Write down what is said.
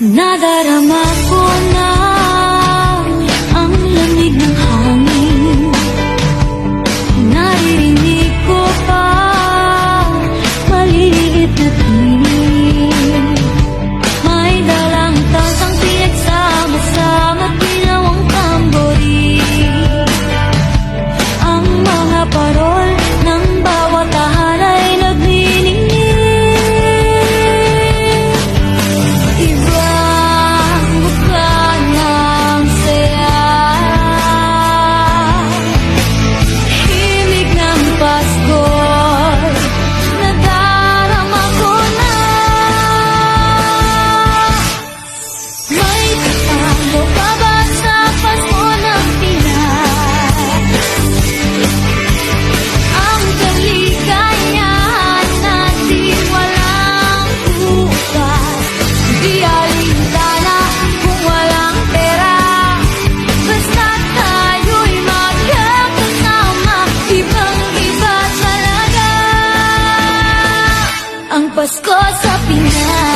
Nadarama ko na ang lamig ng hangin. Naririnig ko pa maliliit na tinig. May dalang tansang pinagsama-sama ginawang tambori. Ang mga parol ng bawat tahan ay nagniningning. Ibang buka ng saya, himig ng Pasko, nadarama ko na. May tatango pa ba sa Pasko ng Pinas? Ang kaligayahan natin walang bukas. Di alintana kung walang pera, basta't tayo'y magkakasama. Ibang-iba talaga ang Pasko sa Pinas.